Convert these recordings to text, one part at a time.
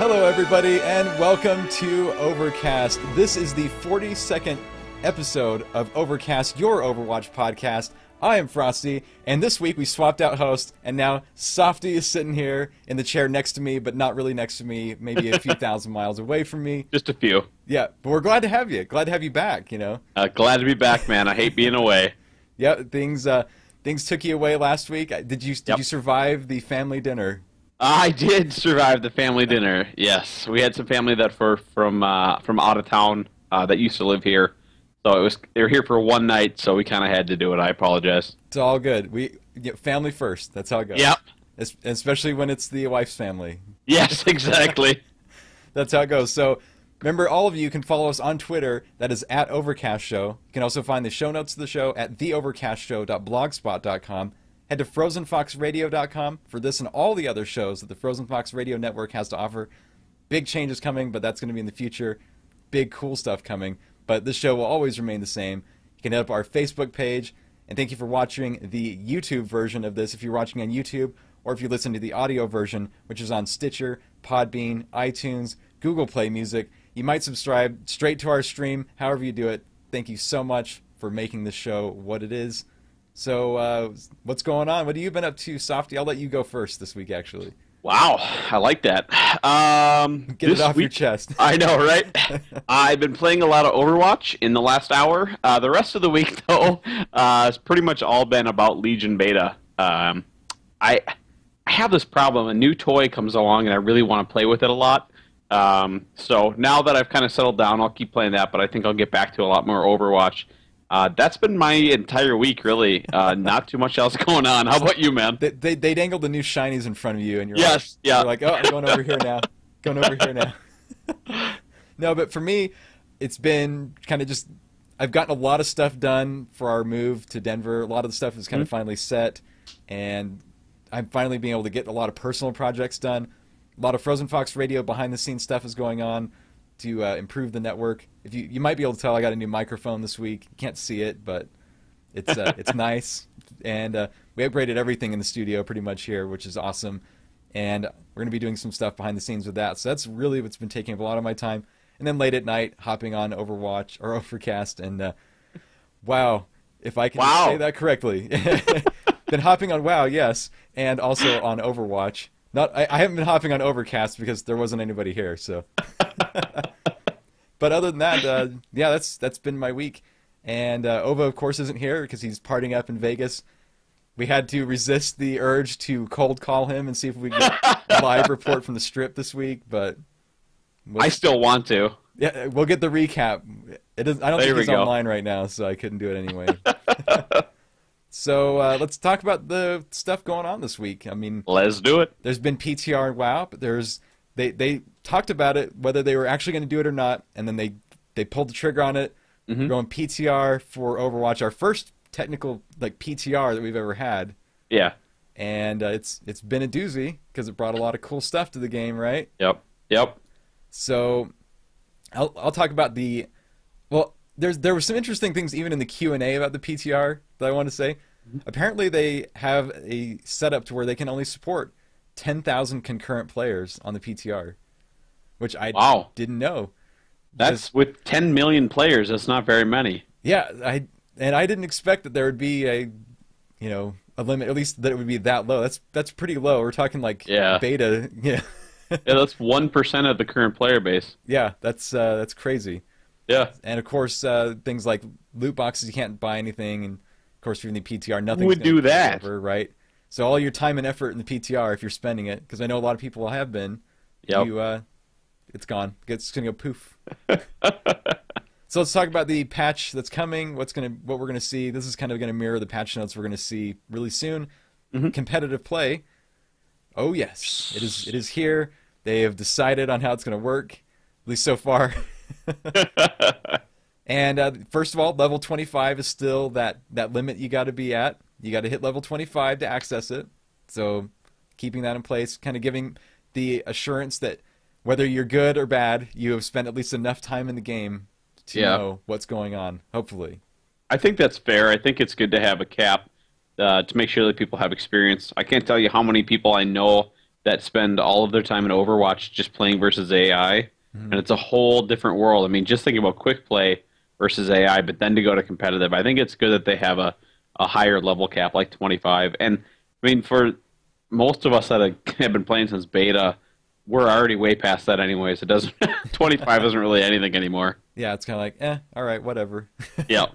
Hello, everybody, and welcome to Overcast. This is the 42nd episode of Overcast, your Overwatch podcast. I am Frostee, and this week we swapped out hosts, and now Sawfty is sitting here in the chair next to me, but not really next to me, maybe a few thousand miles away from me. Just a few. Yeah, but we're glad to have you. Glad to have you back, you know. Glad to be back, man. I hate being away. Yeah, things took you away last week. Did you survive the family dinner? I did survive the family dinner. Yes, we had some family that were from out of town that used to live here. So they were here for one night, so we kind of had to do it. I apologize. It's all good. Family first. That's how it goes. Yep. Especially when it's the wife's family. Yes, exactly. That's how it goes. So remember, all of you can follow us on Twitter. That is at Overcast Show. You can also find the show notes of the show at theovercastshow.blogspot.com. Head to frozenfoxradio.com for this and all the other shows that the Frozen Fox Radio Network has to offer. Big changes coming, but that's going to be in the future. Big cool stuff coming. But this show will always remain the same. You can hit up our Facebook page. And thank you for watching the YouTube version of this if you're watching on YouTube, or if you listen to the audio version, which is on Stitcher, Podbean, iTunes, Google Play Music. You might subscribe straight to our stream, however you do it. Thank you so much for making this show what it is. So, what's going on? What have you been up to, Sawfty? I'll let you go first this week, actually. Wow, I like that. Get it off your chest. I know, right? I've been playing a lot of Overwatch in the last hour. The rest of the week, though, has pretty much all been about Legion Beta. I have this problem. A new toy comes along, and I really want to play with it a lot. So now that I've kind of settled down, I'll keep playing that, but I think I'll get back to a lot more Overwatch. That's been my entire week, really. Not too much else going on. How about you, man? They dangled the new shinies in front of you, and you're you're like, oh, I'm going over here now. Going over here now. No, but for me, it's been kind of just, I've gotten a lot of stuff done for our move to Denver. A lot of the stuff is kind of finally set, and I'm finally being able to get a lot of personal projects done. A lot of Frozen Fox Radio behind-the-scenes stuff is going on to improve the network. If you might be able to tell, I got a new microphone this week. You can't see it, but it's nice. And we upgraded everything in the studio pretty much here, which is awesome. And we're going to be doing some stuff behind the scenes with that. So that's really what's been taking up a lot of my time. And then late at night, hopping on Overwatch or Overcast, and WoW, if I can say that correctly. Been hopping on WoW, yes, and also on Overwatch. I haven't been hopping on Overcast because there wasn't anybody here, so. But other than that, yeah, that's been my week. And Ova, of course, isn't here because he's partying up in Vegas. We had to resist the urge to cold call him and see if we could get a live report from the Strip this week, but I still want to. Yeah, we'll get the recap. I don't think he's online right now, so I couldn't do it anyway. So let's talk about the stuff going on this week. I mean, let's do it. There's been PTR and WoW, but they talked about it, whether they were actually going to do it or not, and then they pulled the trigger on it. We're going PTR for Overwatch, our first technical PTR that we've ever had. Yeah. And it's been a doozy because it brought a lot of cool stuff to the game, right? Yep. So I'll talk about there were some interesting things even in the Q&A about the PTR that I want to say. Apparently they have a setup to where they can only support 10,000 concurrent players on the PTR, which I didn't know. That's with 10 million players. That's not very many. Yeah, I didn't expect that there would be a limit, at least that it would be that low. That's pretty low. We're talking beta. Yeah. Yeah, that's 1% of the current player base. Yeah, that's crazy. Yeah. And of course, things like loot boxes, you can't buy anything, and of course, if you're in the PTR, nothing. Who would do that? Over, right? So all your time and effort in the PTR, if you're spending it, because I know a lot of people have been, it's gone. It's gonna go poof. So let's talk about the patch that's coming. What we're gonna see. This is kind of gonna mirror the patch notes we're gonna see really soon. Competitive play. Oh yes, it is here. They have decided on how it's gonna work, at least so far. And first of all, level 25 is still that limit you got to be at. You got to hit level 25 to access it. So keeping that in place, kind of giving the assurance that whether you're good or bad, you have spent at least enough time in the game to know what's going on, hopefully. I think that's fair. I think it's good to have a cap to make sure that people have experience. I can't tell you how many people I know that spend all of their time in Overwatch just playing versus AI, and it's a whole different world. I mean, just thinking about quick play versus AI, but then to go to competitive, I think it's good that they have a higher level cap like 25. And I mean, for most of us that have been playing since beta, we're already way past that anyways. It doesn't 25 isn't really anything anymore. Yeah, it's kind of like, all right, whatever. Yeah.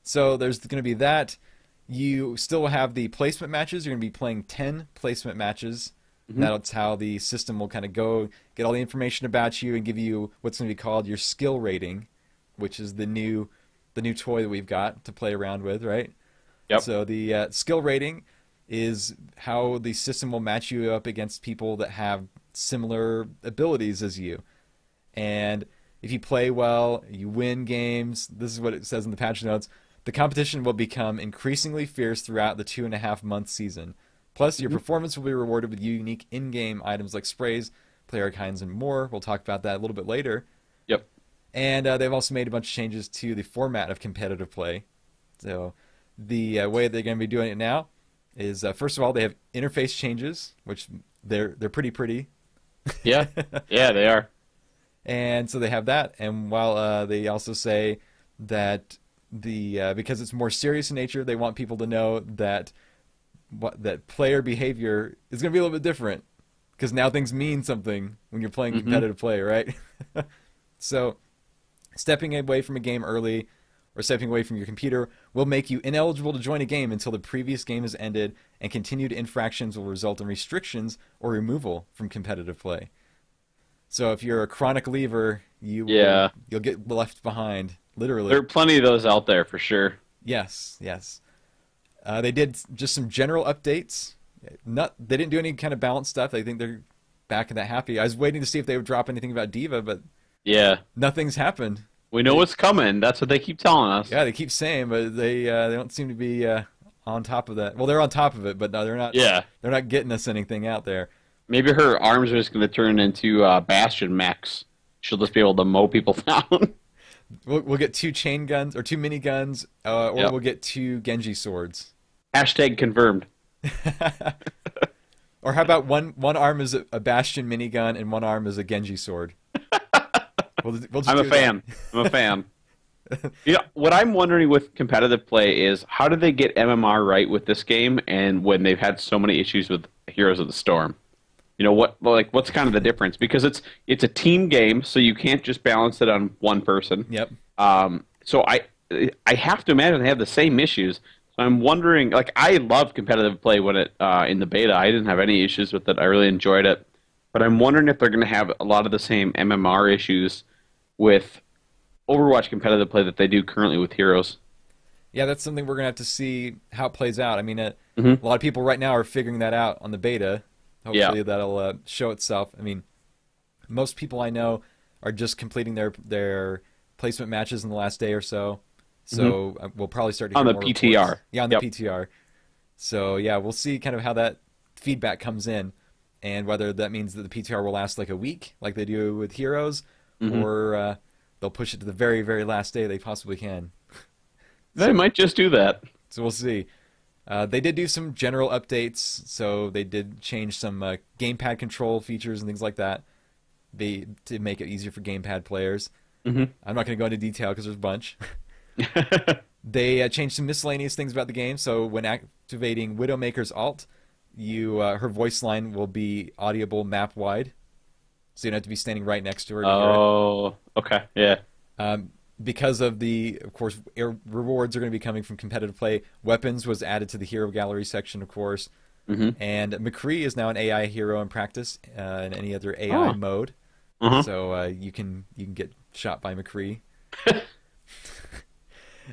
So there's going to be that. You still have the placement matches. You're going to be playing 10 placement matches. That's how the system will kind of go, get all the information about you and give you what's going to be called your skill rating, which is the new toy that we've got to play around with, right? Yep. So the skill rating is how the system will match you up against people that have similar abilities as you. And if you play well, you win games. This is what it says in the patch notes. The competition will become increasingly fierce throughout the 2.5-month season. Plus, your performance will be rewarded with unique in-game items like sprays, player kinds, and more. We'll talk about that a little bit later. Yep. And they've also made a bunch of changes to the format of competitive play. So the way they're going to be doing it now is, first of all, they have interface changes, which they're pretty. Yeah. Yeah, they are. And so they have that. And while they also say that because it's more serious in nature, they want people to know that that player behavior is going to be a little bit different, because now things mean something when you're playing competitive play, right? So stepping away from a game early or stepping away from your computer will make you ineligible to join a game until the previous game has ended, and continued infractions will result in restrictions or removal from competitive play. So if you're a chronic leaver, you'll get left behind, literally. There are plenty of those out there for sure. Yes. They did just some general updates. They didn't do any kind of balance stuff. I think they're back in that happy. I was waiting to see if they would drop anything about Diva, but nothing's happened. We know what's coming. That's what they keep telling us. Yeah, they keep saying, but they don't seem to be on top of that. Well, they're on top of it, but no, they're not. Yeah, they're not getting us anything out there. Maybe her arms are just going to turn into Bastion mechs. She'll just be able to mow people down. We'll get 2 chain guns or 2 mini guns, or we'll get 2 Genji swords. Hashtag confirmed. Or how about one arm is a Bastion minigun and one arm is a Genji sword? We'll just I'm a fan. I'm a fan. You know, what I'm wondering with competitive play is, how do they get MMR right with this game, and when they've had so many issues with Heroes of the Storm? You know, what's kind of the difference? Because it's a team game, so you can't just balance it on one person. Yep. So I have to imagine they have the same issues. So I'm wondering, like, I loved competitive play when it in the beta. I didn't have any issues with it. I really enjoyed it. But I'm wondering if they're going to have a lot of the same MMR issues with Overwatch competitive play that they do currently with Heroes. Yeah, that's something we're going to have to see how it plays out. I mean, a lot of people right now are figuring that out on the beta. Hopefully that'll show itself. I mean, most people I know are just completing their placement matches in the last day or so. So we'll probably start to hear on the more PTR. Reports. Yeah, on the PTR. So yeah, we'll see kind of how that feedback comes in, and whether that means that the PTR will last like a week, like they do with Heroes, or they'll push it to the very, very last day they possibly can. They might just do that. So we'll see. They did do some general updates, so they did change some gamepad control features and things like that to make it easier for gamepad players. I'm not going to go into detail because there's a bunch. They changed some miscellaneous things about the game, so when activating Widowmaker's ult, her voice line will be audible map-wide, so you don't have to be standing right next to her to hear it. Oh, okay, yeah. Because of course, rewards are going to be coming from competitive play. Weapons was added to the hero gallery section, of course. And McCree is now an AI hero in practice in any other AI mode. So you can get shot by McCree.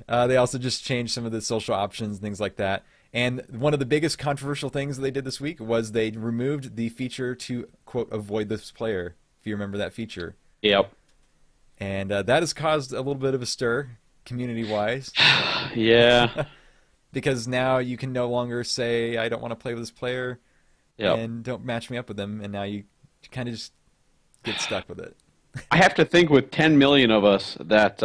They also just changed some of the social options, things like that. And one of the biggest controversial things that they did this week was they removed the feature to, quote, avoid this player, if you remember that feature. Yep. And that has caused a little bit of a stir, community-wise. Yeah. Because now you can no longer say, I don't want to play with this player, and don't match me up with them, and now you kind of just get stuck with it. I have to think with 10 million of us that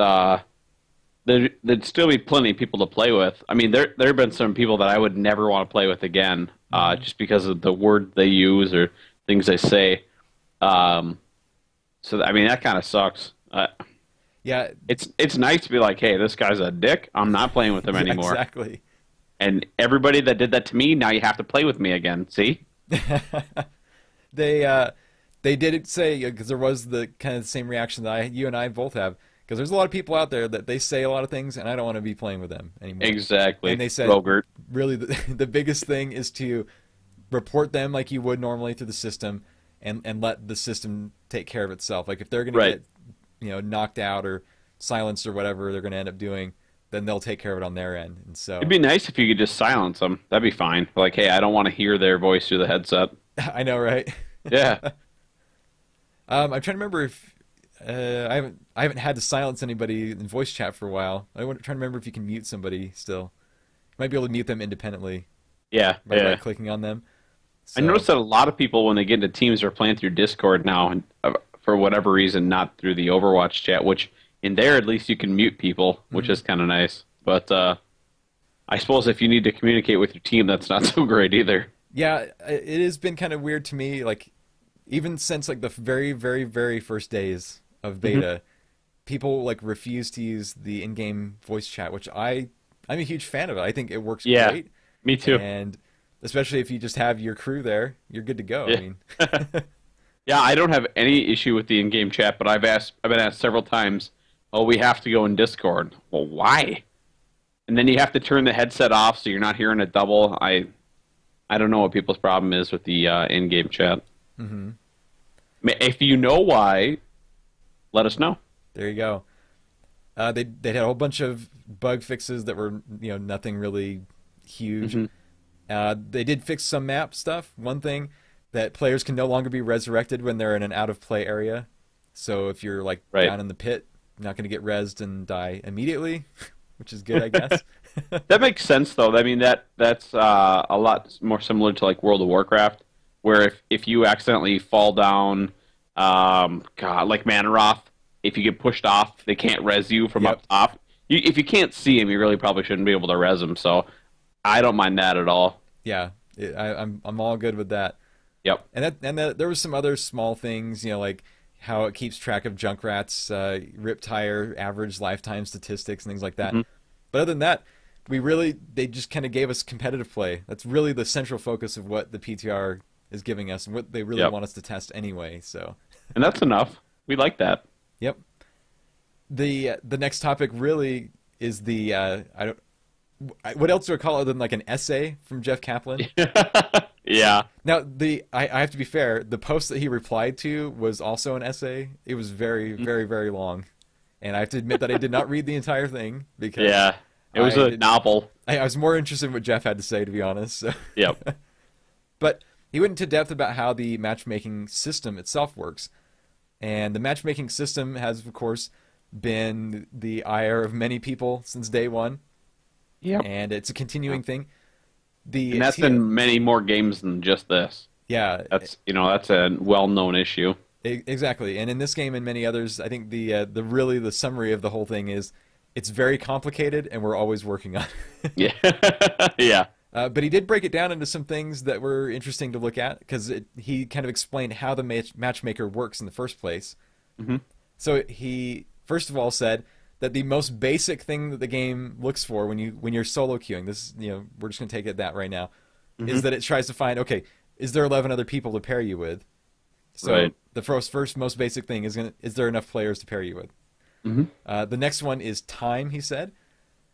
there'd still be plenty of people to play with. I mean, there have been some people that I would never want to play with again, just because of the word they use or things they say. So I mean, that kind of sucks. Yeah, it's nice to be like, hey, this guy's a dick. I'm not playing with him anymore. Exactly. And everybody that did that to me, now you have to play with me again. See? They did say, because there was the kind of the same reaction that you and I both have, because there's a lot of people out there that they say a lot of things, and I don't want to be playing with them anymore. Exactly. And they said, Rogert. really, the biggest thing is to report them like you would normally through the system, and let the system take care of itself. Like if they're going to get knocked out or silenced or whatever they're going to end up doing, then they'll take care of it on their end. And so It'd be nice if you could just silence them. That'd be fine. Like, hey, I don't want to hear their voice through the headset. I know, right? Yeah. I'm trying to remember if I haven't had to silence anybody in voice chat for a while. I'm trying to remember if you can mute somebody still. You might be able to mute them independently. Yeah. By right clicking on them. So, I noticed that a lot of people, when they get into teams, are playing through Discord now, and for whatever reason, not through the Overwatch chat. Which in there, at least you can mute people, which is kind of nice. But I suppose if you need to communicate with your team, that's not so great either. Yeah, it has been kind of weird to me. Like even since like the very, very, very first days of beta, people like refuse to use the in-game voice chat, which I'm a huge fan of it. I think it works great. Me too. And especially if you just have your crew there, you're good to go. Yeah. I mean, yeah, I don't have any issue with the in-game chat, but I've been asked several times, "Oh, we have to go in Discord." Well, why? And then you have to turn the headset off so you're not hearing a double. I don't know what people's problem is with the in-game chat. mm-hmm. If you know why, let us know. There you go. They had a whole bunch of bug fixes that were nothing really huge. They did fix some map stuff. One thing, that players can no longer be resurrected when they're in an out-of-play area. So if you're like down in the pit, you're not going to get rezzed and die immediately, which is good, I guess. That makes sense, though. I mean, that's a lot more similar to like World of Warcraft, where if you accidentally fall down, like Manaroth, if you get pushed off, they can't res you from up top. If you can't see him, you really probably shouldn't be able to res him. So I don't mind that at all. Yeah, I'm all good with that. Yep. And there was some other small things, like how it keeps track of Junkrat's rip tire average lifetime statistics and things like that. But other than that, they just kind of gave us competitive play. That's really the central focus of what the PTR is giving us and what they really want us to test anyway. So, and that's enough. We like that. Yep. The next topic really is what else do I call it other than like an essay from Jeff Kaplan? Yeah. Now I have to be fair. The post that he replied to was also an essay. It was very, very, very long, and I have to admit that I did not read the entire thing because it was a novel. I was more interested in what Jeff had to say, to be honest. So. Yep. But he went into depth about how the matchmaking system itself works, and the matchmaking system has, of course, been the ire of many people since day one. Yeah. And it's a continuing thing. And that's in many more games than just this. Yeah. That's a well-known issue. Exactly. And in this game and many others, I think the summary of the whole thing is it's very complicated and we're always working on it. Yeah. Yeah. But he did break it down into some things that were interesting to look at because he kind of explained how the matchmaker works in the first place. So he first of all said that the most basic thing that the game looks for when you're solo queuing, this we're just going to take it that right now, is that it tries to find, okay, is there 11 other people to pair you with? So the first most basic thing is there enough players to pair you with? The next one is time, he said.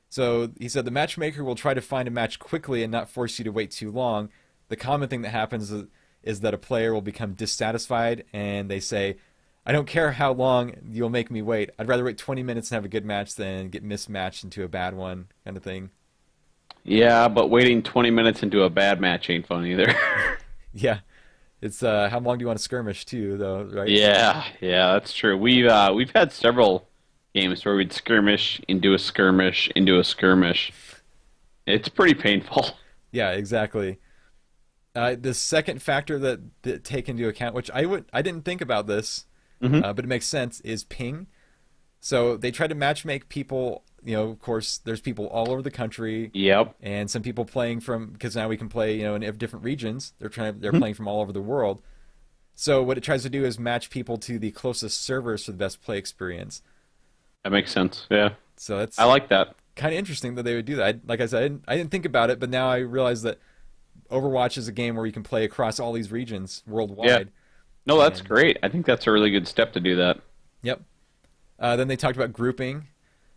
So he said the matchmaker will try to find a match quickly and not force you to wait too long. The common thing that happens is that a player will become dissatisfied and they say, I don't care how long you'll make me wait. I'd rather wait 20 minutes and have a good match than get mismatched into a bad one, kind of thing. Yeah, but waiting 20 minutes into a bad match ain't fun either. Yeah. It's how long do you want to skirmish too, though, right? Yeah, that's true. We've had several games where we'd skirmish into a skirmish into a skirmish. It's pretty painful. Yeah, exactly. The second factor that take into account, which I didn't think about this, but it makes sense, is ping. So they try to matchmake people of course, there's people all over the country. Yep. And some people playing because now we can play, in different regions. They're Mm-hmm. playing from all over the world. So what it tries to do is match people to the closest servers for the best play experience. That makes sense. Yeah. So that's I like that. kind of interesting that they would do that. Like I said, I didn't think about it, but now I realize that Overwatch is a game where you can play across all these regions worldwide. Yeah. No, that's And- great. I think that's a really good step to do that. Yep. Then they talked about grouping.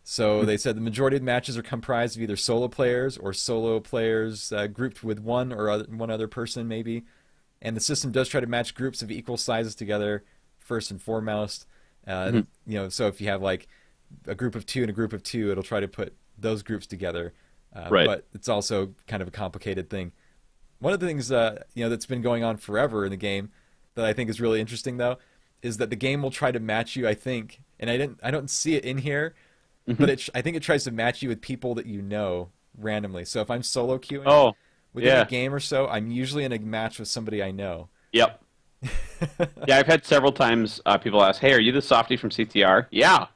So they said the majority of the matches are comprised of either solo players or solo players grouped with one other person maybe. And the system does try to match groups of equal sizes together first and foremost. So if you have like a group of two and a group of two, it'll try to put those groups together. Right. But it's also kind of a complicated thing. One of the things that's been going on forever in the game that I think is really interesting though is that the game will try to match you, I think, and I don't see it in here, but I think it tries to match you with people that you know randomly. So if I'm solo queuing within a game or so, I'm usually in a match with somebody I know. Yep. Yeah, I've had several times people ask, "Hey, are you the Sawfty from CTR?" Yeah.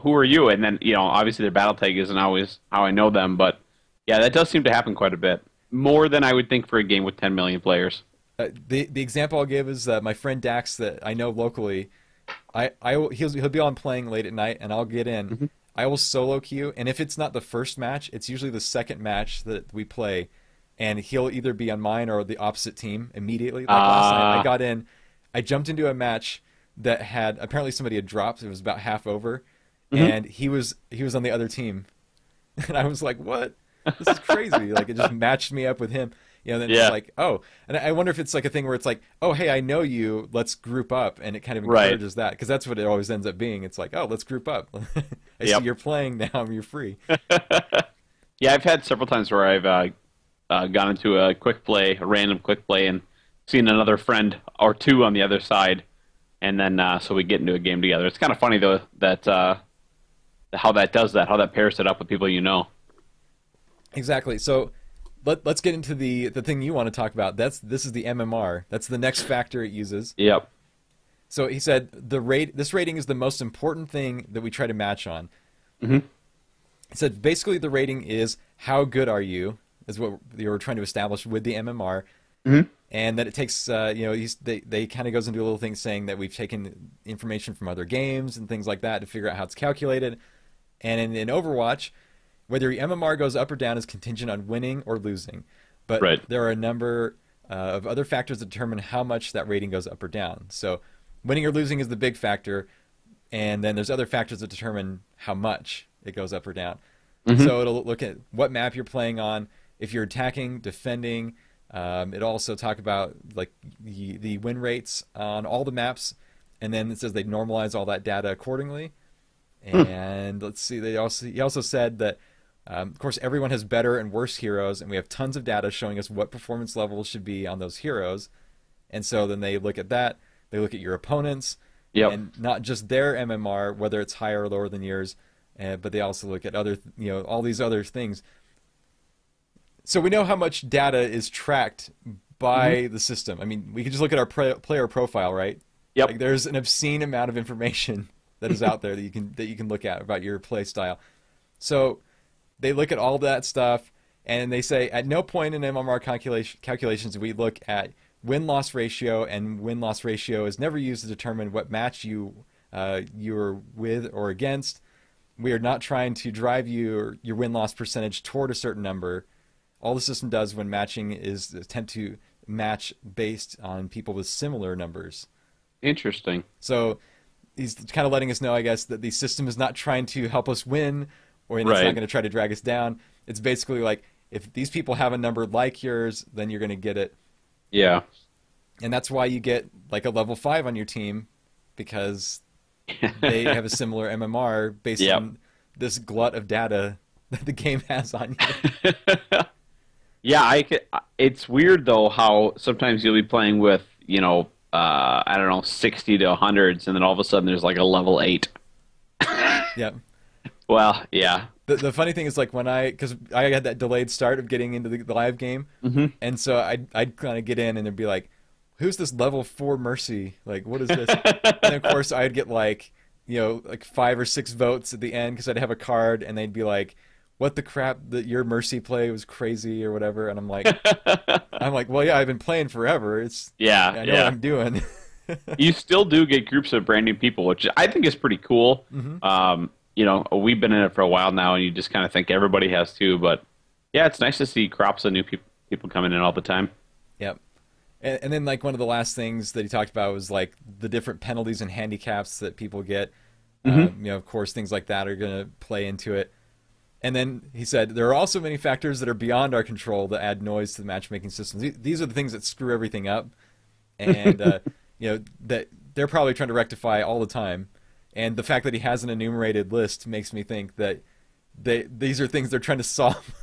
Who are you? And then obviously their battle tag isn't always how I know them, but yeah, that does seem to happen quite a bit, more than I would think for a game with 10 million players. The example I'll give is my friend Dax that I know locally. He'll be on playing late at night, and I'll get in. Mm-hmm. I will solo queue, and if it's not the first match, it's usually the second match that we play, and he'll either be on mine or the opposite team immediately. Like last night, I got in, I jumped into a match that had apparently somebody had dropped. It was about half over, and he was on the other team, and I was like, "What? This is crazy!" Like it just matched me up with him. Then it's like, oh, and I wonder if it's like a thing where it's like, oh, hey, I know you, let's group up, and it kind of encourages that, because that's what it always ends up being. It's like, oh, let's group up. I see you're playing now, you're free. Yeah, I've had several times where I've gone into a random quick play, and seen another friend or two on the other side, and then so we get into a game together. It's kind of funny though that how that does that, how that pairs it up with people you know. Exactly. So let's get into the thing you want to talk about. This is the MMR. That's the next factor it uses. Yep. So he said this rating is the most important thing that we try to match on. Mm-hmm. He said basically the rating is how good are you, is what they were trying to establish with the MMR. Mm-hmm. And that it takes, they kind of goes into a little thing saying that we've taken information from other games and things like that to figure out how it's calculated. And in Overwatch, whether your MMR goes up or down is contingent on winning or losing. But there are a number of other factors that determine how much that rating goes up or down. So winning or losing is the big factor, and then there's other factors that determine how much it goes up or down. Mm-hmm. So it'll look at what map you're playing on, if you're attacking, defending. It'll also talk about like the win rates on all the maps, and then it says they normalize all that data accordingly. And let's see, he also said that of course everyone has better and worse heroes, and we have tons of data showing us what performance levels should be on those heroes. And so then they look at that, they look at your opponents, and not just their MMR, whether it's higher or lower than yours, but they also look at other, all these other things. So we know how much data is tracked by the system. I mean, we can just look at our player profile, right? Yep. Like, there's an obscene amount of information that is out there that you can look at about your play style. So they look at all that stuff, and they say at no point in MMR calculations do we look at win-loss ratio, and win-loss ratio is never used to determine what match you're with or against. We are not trying to drive your win-loss percentage toward a certain number. All the system does when matching is attempt to match based on people with similar numbers. Interesting. So he's kind of letting us know, I guess, that the system is not trying to help us win, or it's not going to try to drag us down. It's basically like, if these people have a number like yours, then you're going to get it. Yeah. And that's why you get like a level 5 on your team, because they have a similar MMR based on this glut of data that the game has on you. Yeah, it's weird though how sometimes you'll be playing with, I don't know, 60 to 100s, and then all of a sudden there's like a level 8. Yeah. Well, yeah. The funny thing is, like, because I had that delayed start of getting into the live game, and so I'd kind of get in and it'd be like, who's this level 4 Mercy? Like, what is this? And of course I'd get like like 5 or 6 votes at the end because I'd have a card and they'd be like, "What the crap? That your Mercy play was crazy or whatever," and I'm like, well, yeah, I've been playing forever. I know what I'm doing. You still do get groups of brand new people, which I think is pretty cool. We've been in it for a while now, and you just kind of think everybody has too. But yeah, it's nice to see crops of new people coming in all the time. Yep. And then like one of the last things that he talked about was like the different penalties and handicaps that people get. Of course, things like that are going to play into it. And then he said there are also many factors that are beyond our control that add noise to the matchmaking systems. These are the things that screw everything up, and that they're probably trying to rectify all the time. And the fact that he has an enumerated list makes me think that these are things they're trying to solve.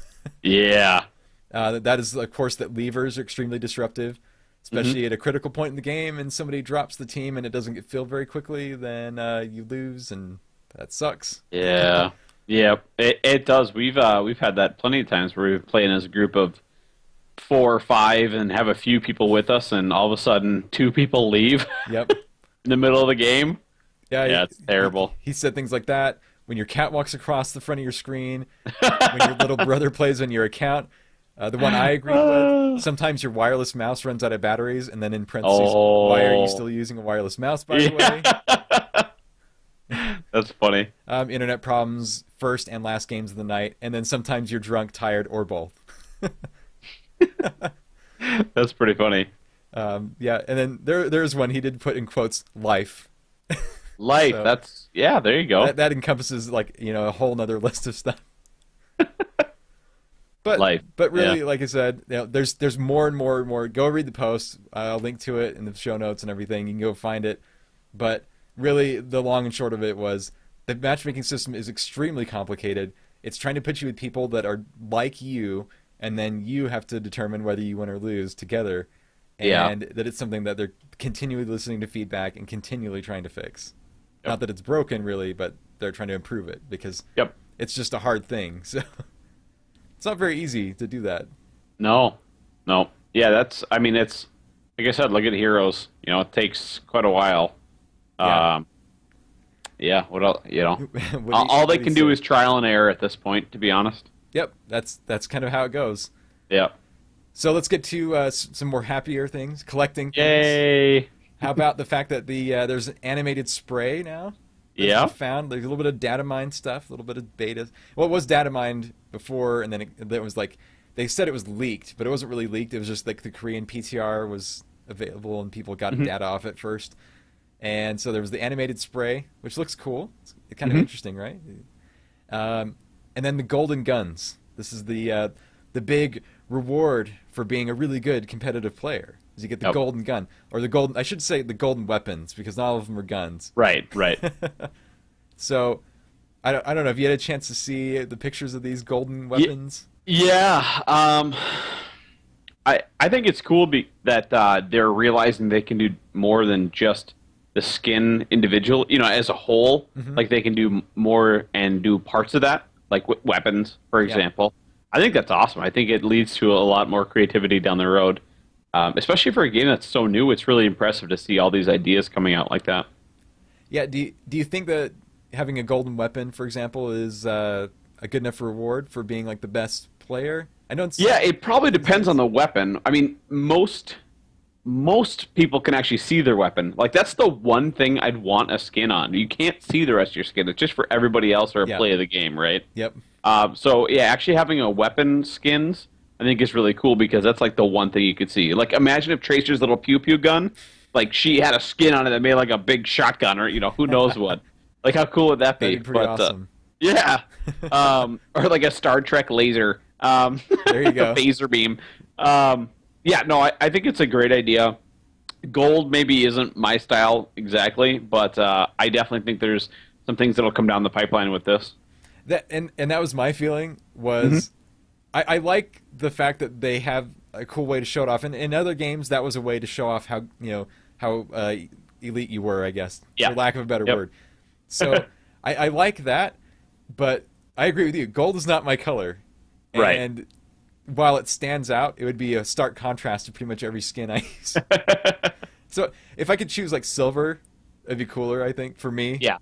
Yeah. That is, of course, that levers are extremely disruptive, especially at a critical point in the game, and somebody drops the team and it doesn't get filled very quickly, then you lose, and that sucks. Yeah. Yeah, it does. We've had that plenty of times where we've played as a group of 4 or 5 and have a few people with us, and all of a sudden 2 people leave. Yep. In the middle of the game. Yeah, it's terrible. He said things like that. When your cat walks across the front of your screen, when your little brother plays on your account. The one I agreed with, sometimes your wireless mouse runs out of batteries, and then in parentheses, why are you still using a wireless mouse, by the way? That's funny. Internet problems, first and last games of the night, and then sometimes you're drunk, tired, or both. That's pretty funny. Yeah, and then there's one he did put in quotes, life. Life, So, there you go. That encompasses like, a whole nother list of stuff. But Life. But really, like I said, there's more and more and more. Go read the post. I'll link to it in the show notes and everything. You can go find it. But really, the long and short of it was the matchmaking system is extremely complicated. It's trying to put you with people that are like you, and then you have to determine whether you win or lose together. And that it's something that they're continually listening to feedback and continually trying to fix. Yep. Not that it's broken, really, but they're trying to improve it because it's just a hard thing. So it's not very easy to do that. No. Yeah, it's like I said, look at Heroes. It takes quite a while. Yeah. What else? All they can do is trial and error at this point, to be honest. Yep, that's kind of how it goes. Yep. So let's get to some more happier things, collecting things. Yay! How about the fact that there's an animated spray now? Yeah. Found there's a little bit of data mined stuff, a little bit of beta. Well, it was data mined before, and then it was like they said it was leaked, but it wasn't really leaked. It was just like the Korean PTR was available, and people got data off it first. And so there was the animated spray, which looks cool. It's kind of interesting, right? And then the golden guns. This is the big reward for being a really good competitive player. Is you get the golden gun, or I should say the golden weapons, because not all of them are guns. Right. So, I don't know if you had a chance to see the pictures of these golden weapons. Yeah. I think it's cool that they're realizing they can do more than just the skin individual, as a whole. Like they can do more and do parts of that, like weapons, for example. I think that's awesome. I think it leads to a lot more creativity down the road. Especially for a game that's so new, it's really impressive to see all these ideas coming out like that. Yeah, do you think that having a golden weapon, for example, is a good enough reward for being like the best player? I don't. Yeah, it probably depends on the weapon. I mean, most people can actually see their weapon. Like that's the one thing I'd want a skin on. You can't see the rest of your skin. It's just for everybody else or a play of the game, right? Yep. So yeah, actually having a weapon skins, I think is really cool because that's like the one thing you could see. Like imagine if Tracer's little pew pew gun, like she had a skin on it that made like a big shotgun or who knows what. Like how cool would that be? That'd be pretty awesome. Yeah. Or like a Star Trek laser. There you go. Phaser beam. Yeah, no, I think it's a great idea. Gold maybe isn't my style exactly, but I definitely think there's some things that'll come down the pipeline with this. That that was my feeling was I like the fact that they have a cool way to show it off. And in other games, that was a way to show off how elite you were, I guess, for lack of a better word. So I like that, but I agree with you. Gold is not my color, right? And while it stands out, it would be a stark contrast to pretty much every skin I use. So if I could choose like silver, it'd be cooler, I think, for me. Yeah.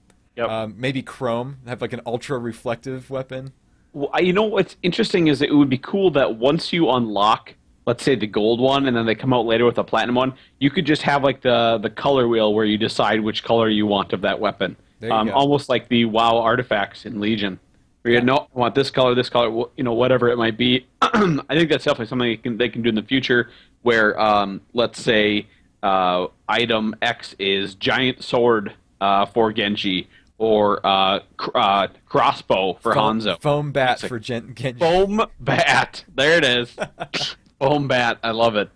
Yep. Maybe Chrome have like an ultra reflective weapon. Well, you know what's interesting is it would be cool that once you unlock, let's say the gold one, and then they come out later with a platinum one, you could just have like the color wheel where you decide which color you want of that weapon. There you go. Almost like the WoW artifacts in Legion, where you know, I want this color, you know, whatever it might be. I think that's definitely something they can do in the future, where let's say item X is giant sword for Genji, or crossbow for Hanzo. Foam bat for Genji. Foam bat. There it is. Foam bat. I love it.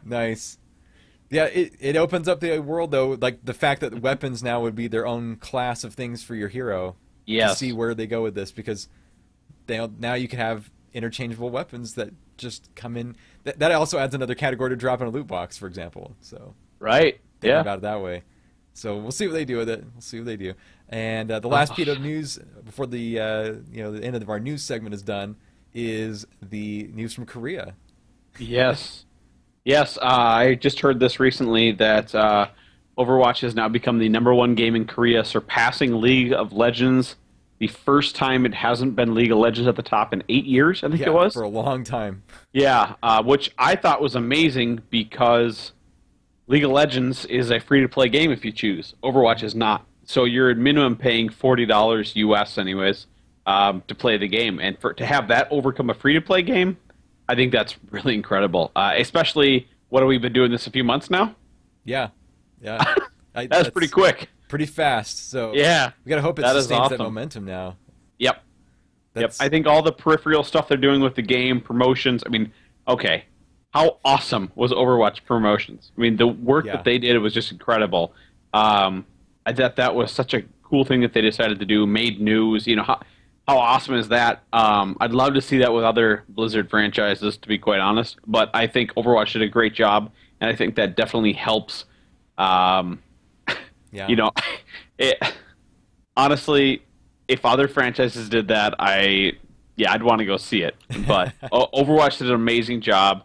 Nice. Yeah, it opens up the world, though, like the fact that weapons now would be their own class of things for your hero. Yes. To see where they go with this, because now you can have interchangeable weapons that just come in. That also adds another category to drop in a loot box, for example. So right. Think about it that way. So we'll see what they do with it. We'll see what they do. And the last piece of news before the the end of our news segment is done is the news from Korea. Yes. Yes, I just heard this recently that Overwatch has now become the #1 game in Korea, surpassing League of Legends. The first time it hasn't been League of Legends at the top in 8 years, I think it was. For a long time. Yeah, which I thought was amazing because League of Legends is a free-to-play game if you choose. Overwatch is not. So you're at minimum paying $40 US anyways to play the game. And to have that overcome a free-to-play game, I think that's really incredible. Especially, what have we been doing this a few months now? Yeah. That's pretty quick. Pretty fast. So yeah, we gotta hope it sustains that momentum now. Yep. I think all the peripheral stuff they're doing with the game, promotions. I mean, okay, how awesome was Overwatch promotions? I mean, the work that they did was just incredible. I thought that was such a cool thing that they decided to do. Made news. You know, how awesome is that? I'd love to see that with other Blizzard franchises, to be quite honest. But I think Overwatch did a great job, and I think that definitely helps. You know, honestly, if other franchises did that, I'd want to go see it. But Overwatch did an amazing job.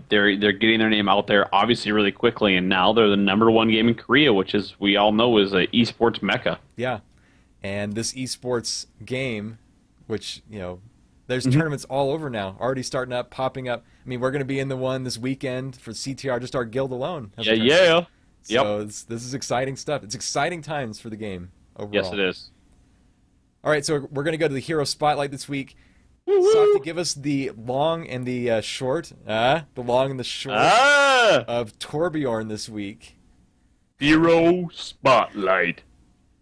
They're getting their name out there, obviously, really quickly, and now they're the #1 game in Korea, which is, we all know, is a esports mecca. Yeah, and this esports game, which, you know, there's tournaments all over now, already starting up, popping up. I mean, we're going to be in the one this weekend for CTR, just our guild alone. Yeah. So this is exciting stuff. It's exciting times for the game overall. Yes, it is. All right, so we're going to go to the Hero Spotlight this week. Sawfty, give us the long and the short. The long and the short of Torbjorn this week. Hero Spotlight.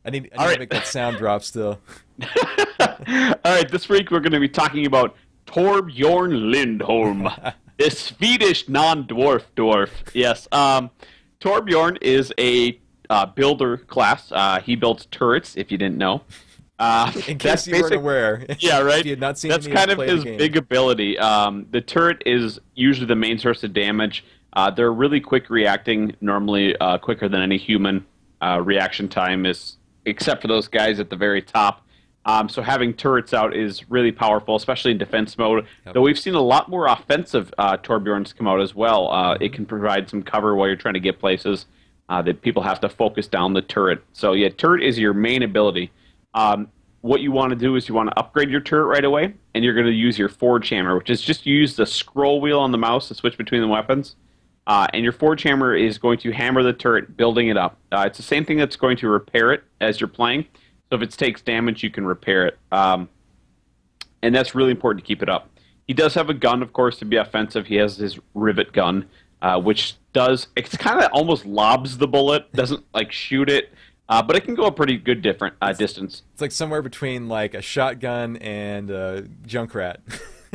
I need to make that sound drop still. All right, this week we're going to be talking about Torbjorn Lindholm, the Swedish non-dwarf dwarf. Yes, Torbjorn is a builder class. He builds turrets, if you didn't know. In case you weren't aware. Yeah, right? If you had not seen That's kind of his big ability. The turret is usually the main source of damage. They're really quick reacting, normally quicker than any human. Reaction time is, except for those guys at the very top. So having turrets out is really powerful, especially in defense mode. Though we've seen a lot more offensive Torbjorns come out as well. It can provide some cover while you're trying to get places that people have to focus down the turret. So yeah, turret is your main ability. What you want to do is you want to upgrade your turret right away, and you're going to use your forge hammer, which is just use the scroll wheel on the mouse to switch between the weapons. And your forge hammer is going to hammer the turret, building it up. It's the same thing that's going to repair it as you're playing. So if it takes damage, you can repair it. And that's really important to keep it up. He does have a gun, of course, to be offensive. He has his rivet gun, which it's kind of almost lobs the bullet, doesn't like shoot it, but it can go a pretty good distance. It's like somewhere between like a shotgun and a Junkrat.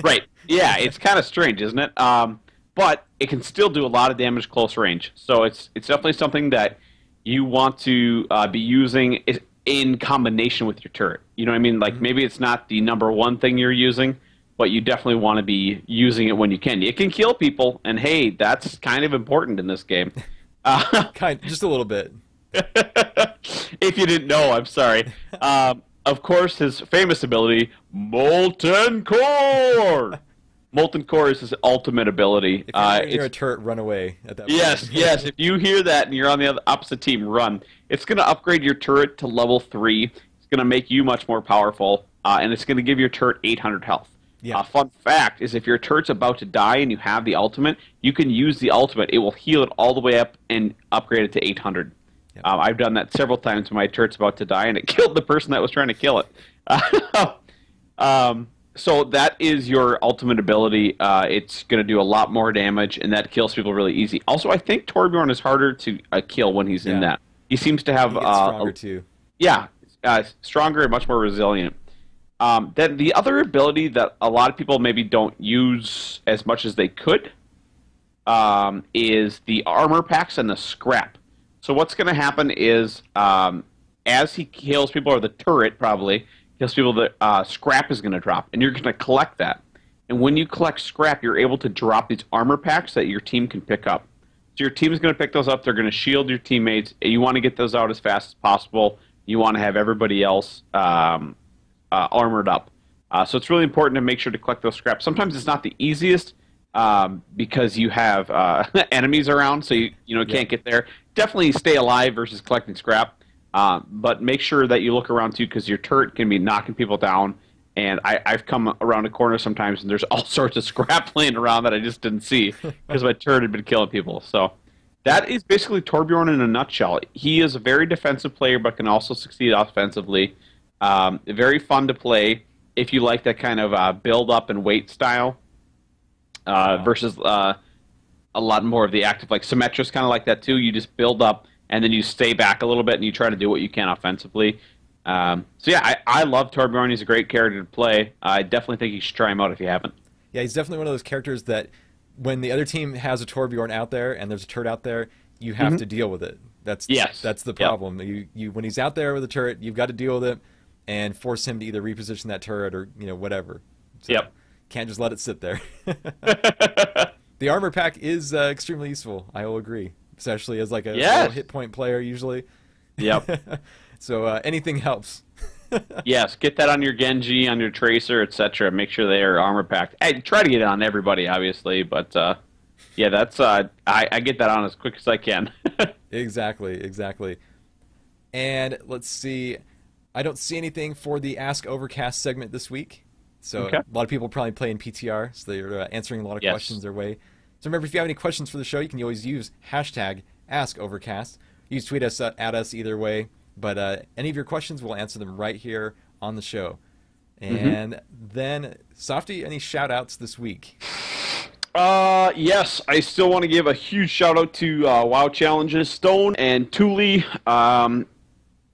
Right. Yeah, it's kind of strange, isn't it? But it can still do a lot of damage close range. So it's definitely something that you want to be using in combination with your turret. You know what I mean? Like maybe it's not the #1 thing you're using, but you definitely want to be using it when you can. It can kill people, and hey, that's kind of important in this game. Just a little bit. If you didn't know, I'm sorry. Of course, his famous ability, Molten Core. Molten Core is his ultimate ability. If you're near a turret, run away at that point. Yes. If you hear that and you're on the opposite team, run. It's going to upgrade your turret to level 3. It's going to make you much more powerful, and it's going to give your turret 800 health. Yeah. Fun fact is if your turret's about to die and you have the ultimate, you can use the ultimate. It will heal it all the way up and upgrade it to 800. Yep. I've done that several times when my turret's about to die, and it killed the person that was trying to kill it. So that is your ultimate ability. It's going to do a lot more damage, and that kills people really easy. Also, I think Torbjorn is harder to kill when he's in that. He seems to have... He gets stronger, too. Yeah, stronger and much more resilient. Then the other ability that a lot of people maybe don't use as much as they could is the armor packs and the scrap. So what's going to happen is as he kills people, or the turret probably... kills people, the scrap is going to drop, and you're going to collect that. And when you collect scrap, you're able to drop these armor packs that your team can pick up. So your team is going to pick those up. They're going to shield your teammates. You want to get those out as fast as possible. You want to have everybody else armored up. So it's really important to make sure to collect those scraps. Sometimes it's not the easiest because you have enemies around, so you can't get there. Definitely stay alive versus collecting scrap. But make sure that you look around too, because your turret can be knocking people down. And I've come around a corner sometimes, and there's all sorts of scrap laying around that I just didn't see because my turret had been killing people. So that is basically Torbjorn in a nutshell. He is a very defensive player, but can also succeed offensively. Very fun to play if you like that kind of build up and wait style versus a lot more of the active, like Symmetra's kind of like that too. You just build up, and then you stay back a little bit, and you try to do what you can offensively. So yeah, I love Torbjorn. He's a great character to play. I definitely think you should try him out if you haven't. Yeah, he's definitely one of those characters that when the other team has a Torbjorn out there and there's a turret out there, you have to deal with it. That's the problem. Yep. You when he's out there with a turret, you've got to deal with it and force him to either reposition that turret or whatever. So yep. Can't just let it sit there. The armor pack is extremely useful. I will agree, especially as like a low hit point player usually. Yep. So anything helps. Yes, get that on your Genji, on your Tracer, etc. Make sure they are armor packed. Hey, try to get it on everybody, obviously, but yeah, that's I get that on as quick as I can. Exactly. And let's see, I don't see anything for the Ask Overcast segment this week. So a lot of people are probably playing PTR, so they're answering a lot of questions their way. So remember, if you have any questions for the show, you can always use hashtag AskOvercast. You can tweet us at us either way. But any of your questions, we'll answer them right here on the show. And then, Sawfty, any shout-outs this week? Yes, I still want to give a huge shout-out to WoW Challenges, Stone and Thule,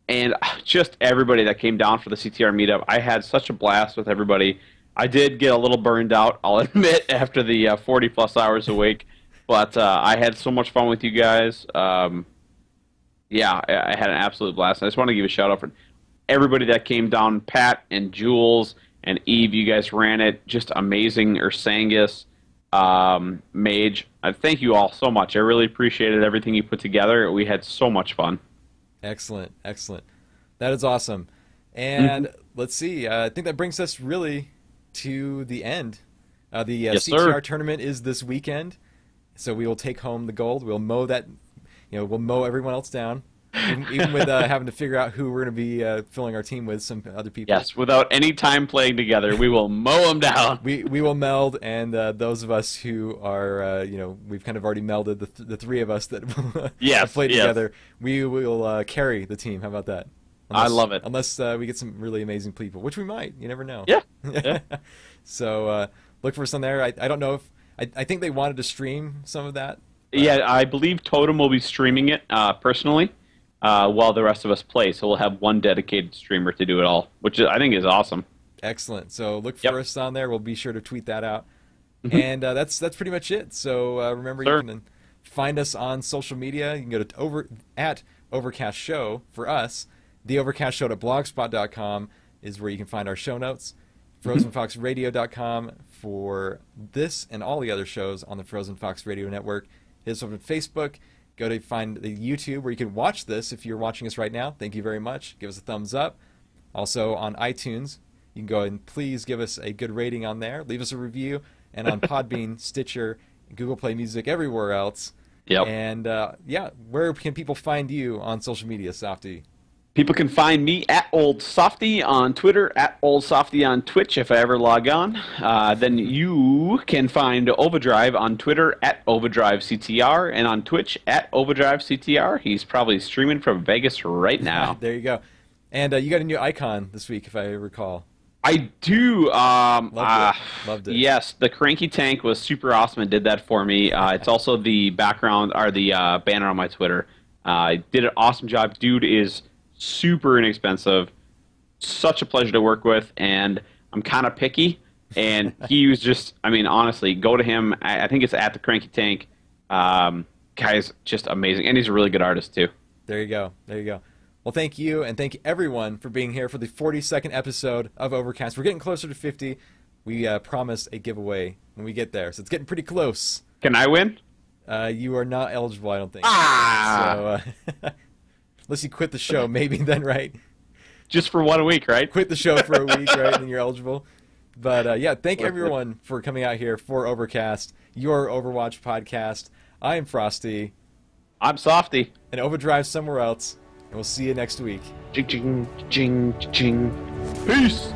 and just everybody that came down for the CTR meetup. I had such a blast with everybody. I did get a little burned out, I'll admit, after the 40-plus hours awake. But I had so much fun with you guys. Yeah, I had an absolute blast. I just want to give a shout out for everybody that came down. Pat and Jules and Eve, you guys ran it. Just amazing. Ursangus, Mage. Thank you all so much. I really appreciated everything you put together. We had so much fun. Excellent. That is awesome. And let's see. I think that brings us really to the end. The CTR tournament is this weekend, so we will take home the gold. We'll mow that. We'll mow everyone else down, even with having to figure out who we're going to be filling our team with, some other people. Yes, without any time playing together, we will mow them down. We will meld, and those of us who are, we've kind of already melded, the three of us that play together, we will carry the team. How about that? I love it. Unless we get some really amazing people, which we might. You never know. Yeah. So look for us on there. I don't know if... I think they wanted to stream some of that. Yeah, I believe Totem will be streaming it personally while the rest of us play. So we'll have one dedicated streamer to do it all, which I think is awesome. Excellent. So look for us on there. We'll be sure to tweet that out. And that's pretty much it. So remember, you can find us on social media. You can go to Overcast Show for us. TheOvercastShow.blogspot.com is where you can find our show notes. FrozenFoxRadio.com for this and all the other shows on the Frozen Fox Radio Network. Hit us up on Facebook. Go to find the YouTube where you can watch this if you're watching us right now. Thank you very much. Give us a thumbs up. Also on iTunes, you can go and please give us a good rating on there. Leave us a review. and on Podbean, Stitcher, Google Play Music, everywhere else. Yep. And where can people find you on social media, Sawfty? People can find me at Old Sawfty on Twitter, at Old Sawfty on Twitch if I ever log on. Then you can find Overdrive on Twitter at OverdriveCTR and on Twitch at OverdriveCTR. He's probably streaming from Vegas right now. There you go. And you got a new icon this week, if I recall. I do. Loved it. Yes, the Cranky Tank was super awesome and did that for me. It's also the background or the banner on my Twitter. Did an awesome job. Dude is super inexpensive, such a pleasure to work with, and I'm kind of picky, and he was just, I mean, honestly, go to him. I think it's at the Cranky Tank. Guy's just amazing, and he's a really good artist too. There you go. Well, thank you, and thank everyone for being here for the 42nd episode of Overcast. We're getting closer to 50. We promise a giveaway when we get there, so it's getting pretty close. Can I win? You are not eligible, I don't think. Ah! So, unless you quit the show, maybe then, right? Just for 1 week, right? Quit the show for a week, right? Then you're eligible. But thank everyone for coming out here for Overcast, your Overwatch podcast. I am Frostee. I'm Sawfty. And Overdrive somewhere else. And we'll see you next week. Ching, ching, ching, ching. Peace!